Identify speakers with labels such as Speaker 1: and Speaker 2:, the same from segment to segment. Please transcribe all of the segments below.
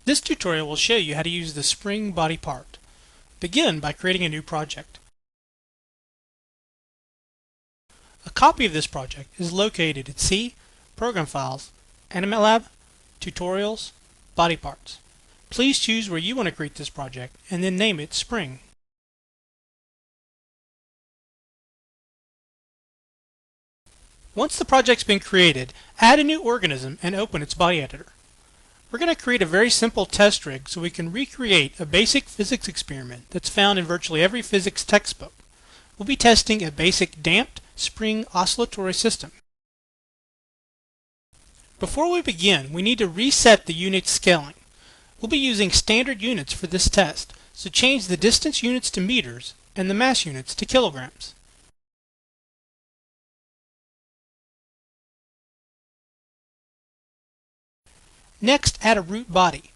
Speaker 1: This tutorial will show you how to use the spring body part. Begin by creating a new project. A copy of this project is located at C, Program Files, AnimatLab, Tutorials, Body Parts. Please choose where you want to create this project and then name it Spring. Once the project's been created, add a new organism and open its body editor. We're going to create a very simple test rig so we can recreate a basic physics experiment that's found in virtually every physics textbook. We'll be testing a basic damped spring oscillatory system. Before we begin, we need to reset the unit scaling. We'll be using standard units for this test, so change the distance units to meters and the mass units to kilograms. Next, add a root body.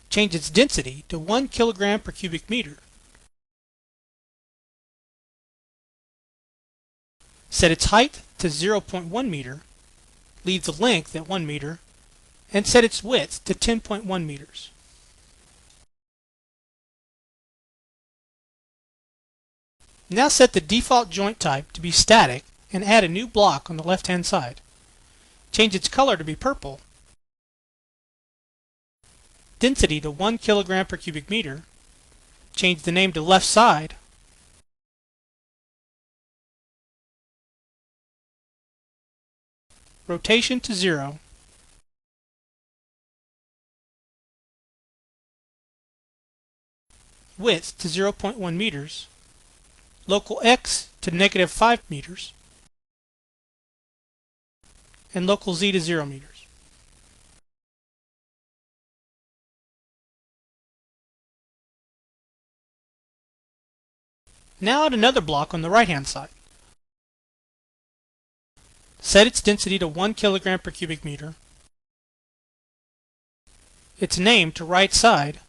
Speaker 1: Change its density to 1 kilogram per cubic meter. Set its height to 0.1 meter, leave the length at 1 meter, and set its width to 10.1 meters. Now set the default joint type to be static and add a new block on the left-hand side. Change its color to be purple, density to 1 kilogram per cubic meter, change the name to left side, rotation to 0, width to 0.1 meters, local X to -5 meters, and local Z to 0 meters. Now add another block on the right-hand side. Set its density to 1 kilogram per cubic meter, its name to right side,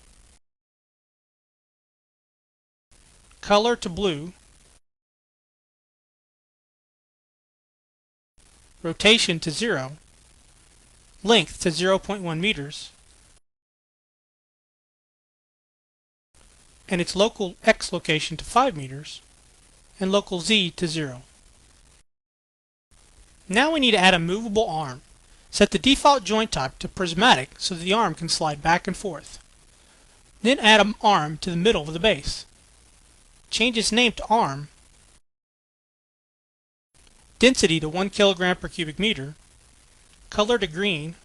Speaker 1: color to blue, rotation to 0, length to 0.1 meters, and its local X location to 5 meters, and local Z to 0. Now we need to add a movable arm. Set the default joint type to prismatic so that the arm can slide back and forth. Then add an arm to the middle of the base. Change its name to arm, density to 1 kilogram per cubic meter, color to green,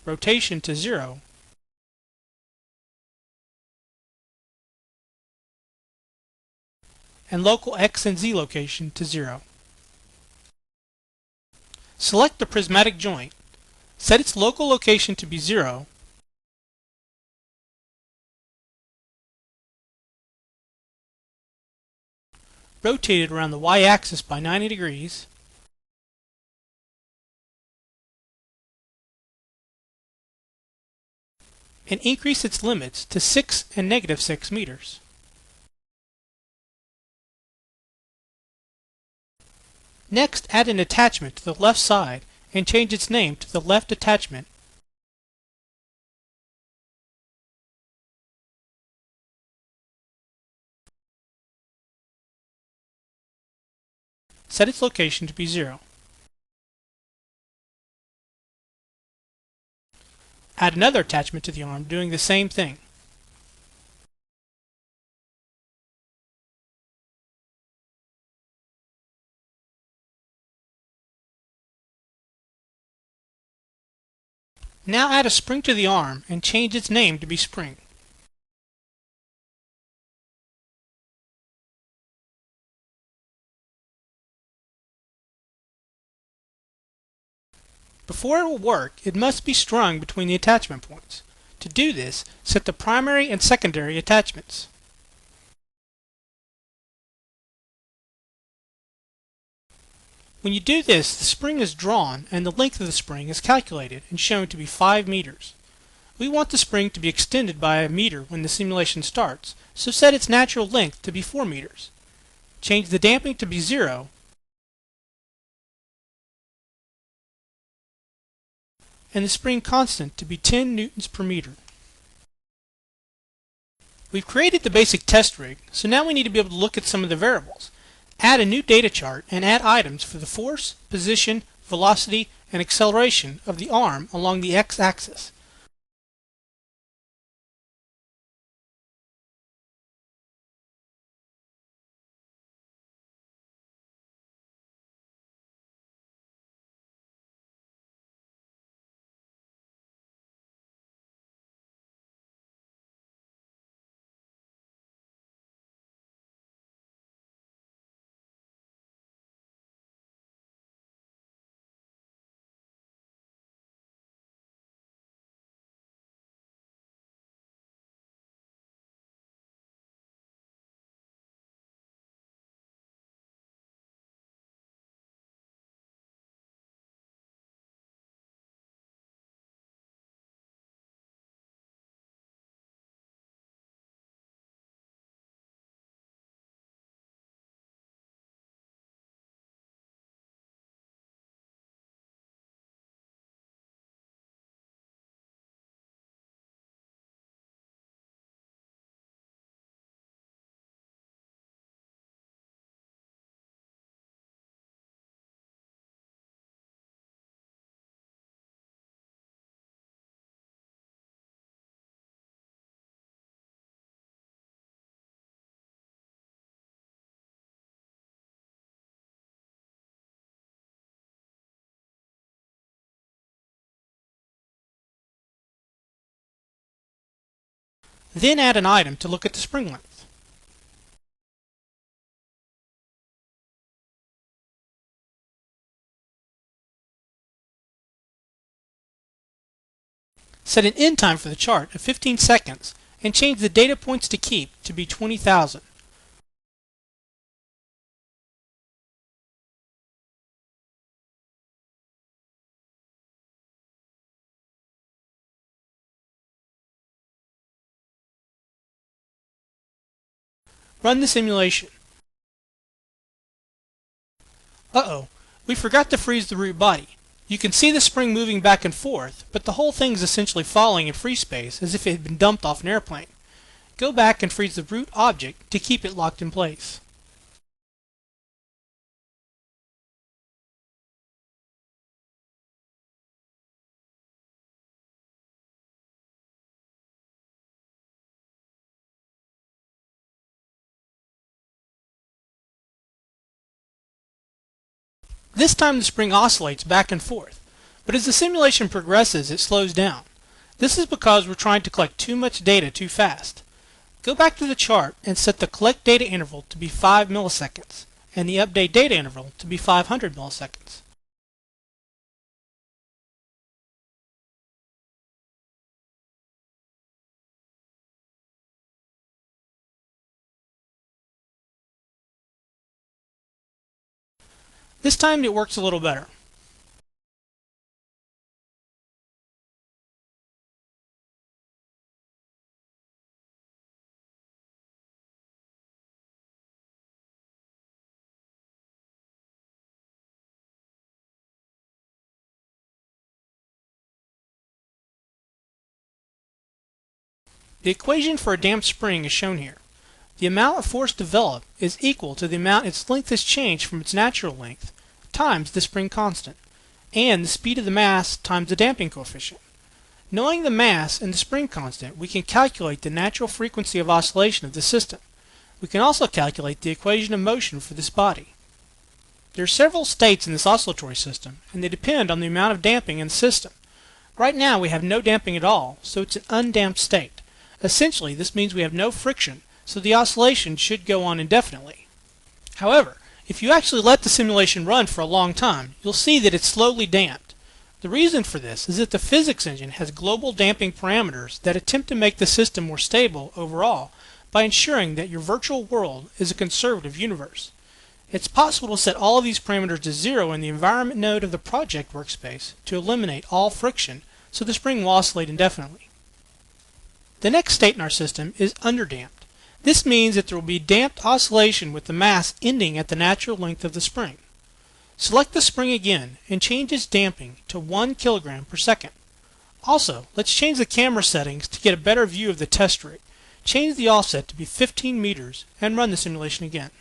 Speaker 1: rotation to 0, and local X and Z location to 0. Select the prismatic joint, set its local location to be 0, rotate it around the y-axis by 90 degrees, and increase its limits to 6 and -6 meters. Next, add an attachment to the left side and change its name to the left attachment. Set its location to be 0. Add another attachment to the arm doing the same thing. Now add a spring to the arm and change its name to be spring. Before it will work, it must be strung between the attachment points. To do this, set the primary and secondary attachments. When you do this, the spring is drawn and the length of the spring is calculated and shown to be 5 meters. We want the spring to be extended by a meter when the simulation starts, so set its natural length to be 4 meters. change the damping to be 0, and the spring constant to be 10 newtons per meter. We've created the basic test rig, so now we need to be able to look at some of the variables, add a new data chart, and add items for the force, position, velocity, and acceleration of the arm along the x-axis. Then add an item to look at the spring length. Set an end time for the chart of 15 seconds and change the data points to keep to be 20,000. Run the simulation. Uh-oh, we forgot to freeze the root body. You can see the spring moving back and forth, but the whole thing is essentially falling in free space as if it had been dumped off an airplane. Go back and freeze the root object to keep it locked in place. This time the spring oscillates back and forth, but as the simulation progresses it slows down. This is because we're trying to collect too much data too fast. Go back to the chart and set the collect data interval to be 5 milliseconds and the update data interval to be 500 milliseconds. This time it works a little better. The equation for a damped spring is shown here. The amount of force developed is equal to the amount its length has changed from its natural length times the spring constant, and the speed of the mass times the damping coefficient. Knowing the mass and the spring constant, we can calculate the natural frequency of oscillation of the system. We can also calculate the equation of motion for this body. There are several states in this oscillatory system, and they depend on the amount of damping in the system. Right now we have no damping at all, so it's an undamped state. Essentially, this means we have no friction, so the oscillation should go on indefinitely. However, if you actually let the simulation run for a long time, you'll see that it's slowly damped. The reason for this is that the physics engine has global damping parameters that attempt to make the system more stable overall by ensuring that your virtual world is a conservative universe. It's possible to set all of these parameters to 0 in the environment node of the project workspace to eliminate all friction so the spring will oscillate indefinitely. The next state in our system is underdamped. This means that there will be damped oscillation with the mass ending at the natural length of the spring. Select the spring again and change its damping to 1 kilogram per second. Also, let's change the camera settings to get a better view of the test rig. Change the offset to be 15 meters and run the simulation again.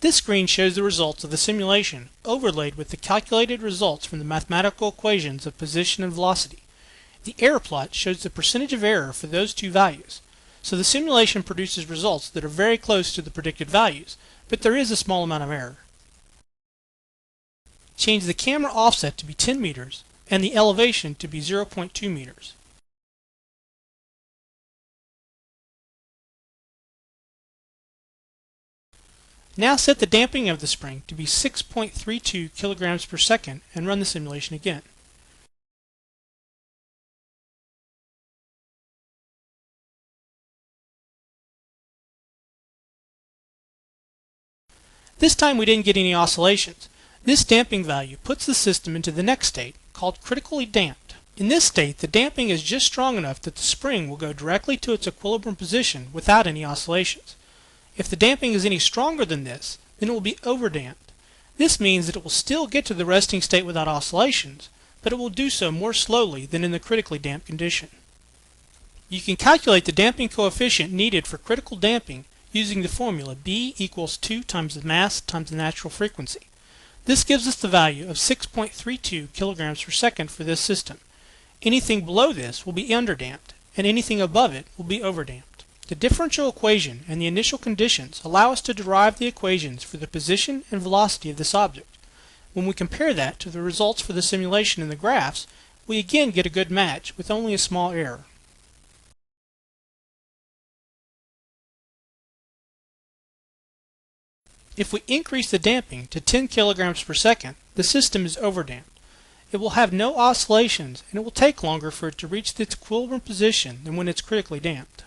Speaker 1: This screen shows the results of the simulation overlaid with the calculated results from the mathematical equations of position and velocity. The error plot shows the percentage of error for those two values. So the simulation produces results that are very close to the predicted values, but there is a small amount of error. Change the camera offset to be 10 meters and the elevation to be 0.2 meters. Now set the damping of the spring to be 6.32 kilograms per second and run the simulation again. This time we didn't get any oscillations. This damping value puts the system into the next state, called critically damped. In this state, the damping is just strong enough that the spring will go directly to its equilibrium position without any oscillations. If the damping is any stronger than this, then it will be overdamped. This means that it will still get to the resting state without oscillations, but it will do so more slowly than in the critically damped condition. You can calculate the damping coefficient needed for critical damping using the formula B equals 2 times the mass times the natural frequency. This gives us the value of 6.32 kilograms per second for this system. Anything below this will be underdamped, and anything above it will be overdamped. The differential equation and the initial conditions allow us to derive the equations for the position and velocity of this object. When we compare that to the results for the simulation in the graphs, we again get a good match with only a small error. If we increase the damping to 10 kilograms per second, the system is overdamped. It will have no oscillations and it will take longer for it to reach its equilibrium position than when it's critically damped.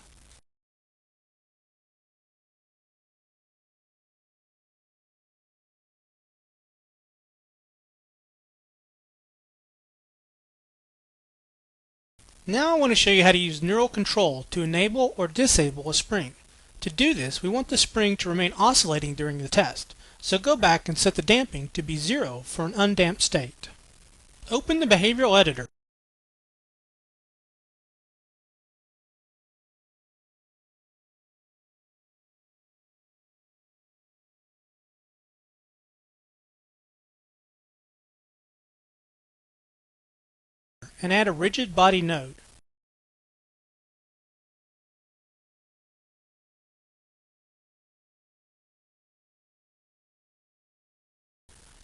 Speaker 1: Now I want to show you how to use neural control to enable or disable a spring. To do this, we want the spring to remain oscillating during the test. So go back and set the damping to be 0 for an undamped state. Open the behavioral editor. And add a rigid body node.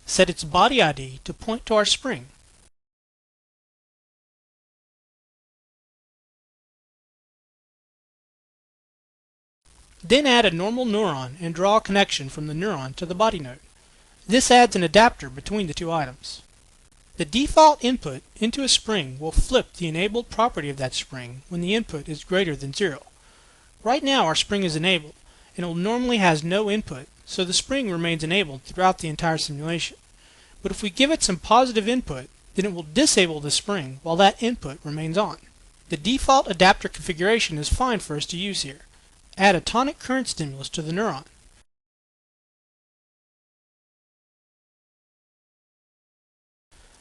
Speaker 1: Set its body ID to point to our spring. Then add a normal neuron and draw a connection from the neuron to the body node. This adds an adapter between the two items. The default input into a spring will flip the enabled property of that spring when the input is greater than 0. Right now our spring is enabled and it normally has no input, so the spring remains enabled throughout the entire simulation. But if we give it some positive input, then it will disable the spring while that input remains on. The default adapter configuration is fine for us to use here. Add a tonic current stimulus to the neuron.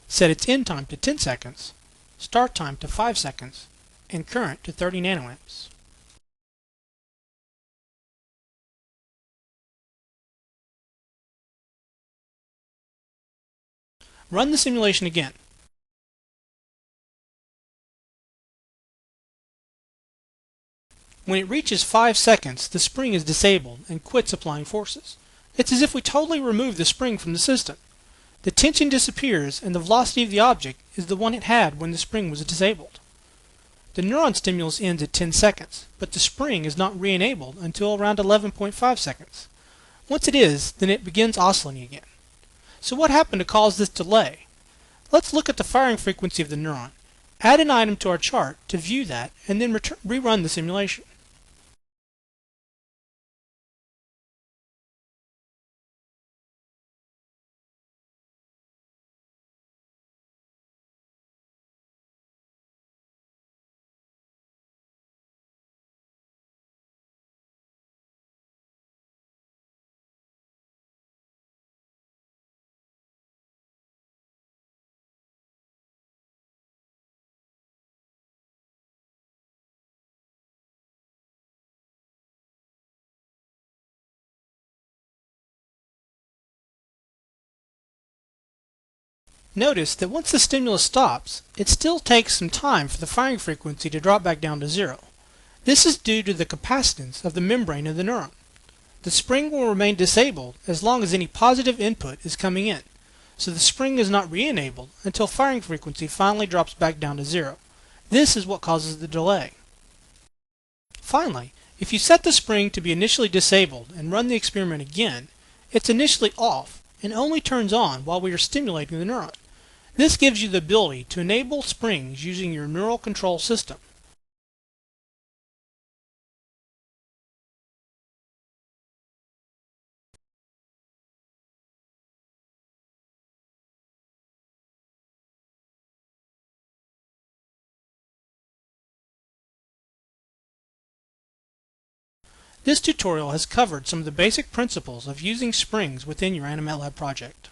Speaker 1: Set its end time to 10 seconds, start time to 5 seconds, and current to 30 nanoamps. Run the simulation again. When it reaches 5 seconds, the spring is disabled and quits applying forces. It's as if we totally removed the spring from the system. The tension disappears and the velocity of the object is the one it had when the spring was disabled. The neuron stimulus ends at 10 seconds, but the spring is not re-enabled until around 11.5 seconds. Once it is, then it begins oscillating again. So what happened to cause this delay? Let's look at the firing frequency of the neuron. Add an item to our chart to view that, and then rerun the simulation. Notice that once the stimulus stops, it still takes some time for the firing frequency to drop back down to zero. This is due to the capacitance of the membrane of the neuron. The spring will remain disabled as long as any positive input is coming in, so the spring is not re-enabled until firing frequency finally drops back down to zero. This is what causes the delay. Finally, if you set the spring to be initially disabled and run the experiment again, it's initially off and only turns on while we are stimulating the neuron. This gives you the ability to enable springs using your neural control system. This tutorial has covered some of the basic principles of using springs within your AnimatLab project.